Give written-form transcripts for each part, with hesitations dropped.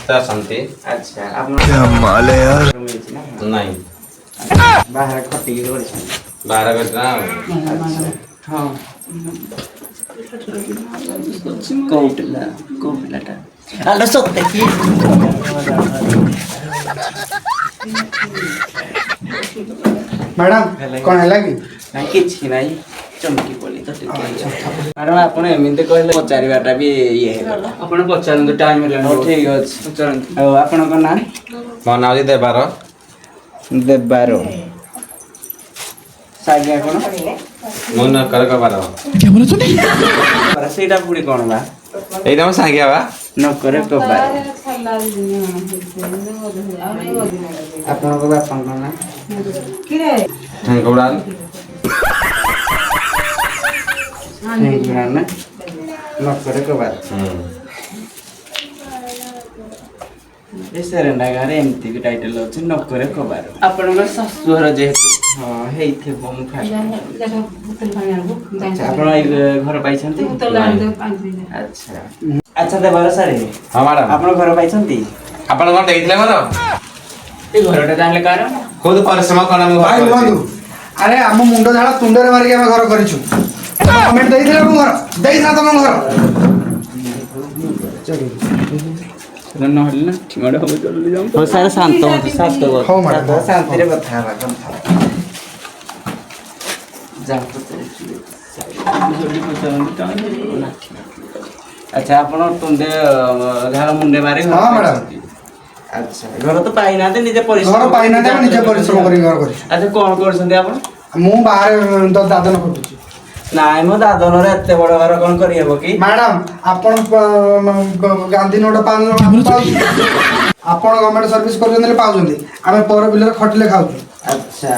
तो शांति अच्छा आप क्या माल है यार। नहीं बाहर खटी के बोल 12 घंटा हां कोटला कोटलाटा आलो सोते की मैडम कौन है लगी नहीं किछि नहीं चमकी बोली तो ठीक है मैडम आपण एमिते कहले पचारिबाटा भी ये आपण पचारन टाइम हेला ठीक अछि पचारन और आपण को नाम मो नाम जी देबार देबारो सागिया कोन मो न कर बार पर सेटा पुडी कोन बा एटा म सांगिया बा न करे को बा आपण को बापन को ना गौड़ा ना न करे को बा एसरेंडा गारे एमती भी टाइटल अछि न करे को बा आपण को ससुर जेहेतु हां हेइथे बम खा अच्छा आपण घर पाइछंती अच्छा अच्छा देबार सारे हां मैडम आपण घर पाइछंती आपण कोन देइथले घर ए घरटा जानले कार खुद परिश्रम कोन हम भाई बंधु अरे हम मुंड झाड़ा तुंडरे मार के हम घर करिछु कमेंट देई थिले हम घर देई ना तुम घर न हल ना ठिमडे हो जल्दी जाम हो सारे शांत हो शांत हो हो मैडम शांति रे कथा बा जा अच्छा आपण तुंडे झाड़ मुंडे मारे हां मैडम अच्छा घर तो पाई ना निजे परिश्रम घर पाई ना दे निजे परिश्रम करी घर करिछु अच्छा कोन करछंती आपण मु बाहर तो दादन करूछु नाइ मो दादन रे एते बड़ घर कोन करी हेबो की मैडम आपण गांधी नोट पान आपण गवर्नमेंट सर्विस करजनले पाउजंती आमे पर बिलर खटले खाउछु अच्छा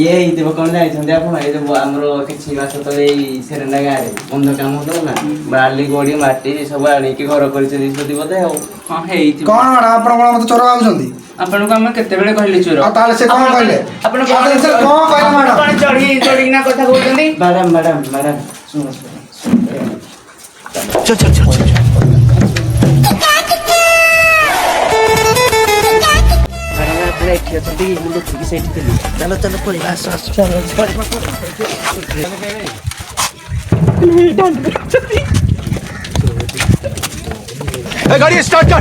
ये इते कोन जाई छंती आपण ए जो हमरो किछि मास तले सेरेंडा गारे बंध काम होतो ना बाली गोडी माटी सब आनी की घर करि छै दिसति बते हो हां हेइति कोन मैडम आपण कोन मते चोर आउजंती आपण को हम केते बेले कहली चोर आ ताले से कोन कहले आपण ताले से कोन कहले मैडम कोन चढ़ी ना कथा कहउछंती मैडम सुनो चल एठी अछंती मुंडो ठीक से एठी देली चलो पड़ी आस चलो गाड़ी स्टार्ट कर।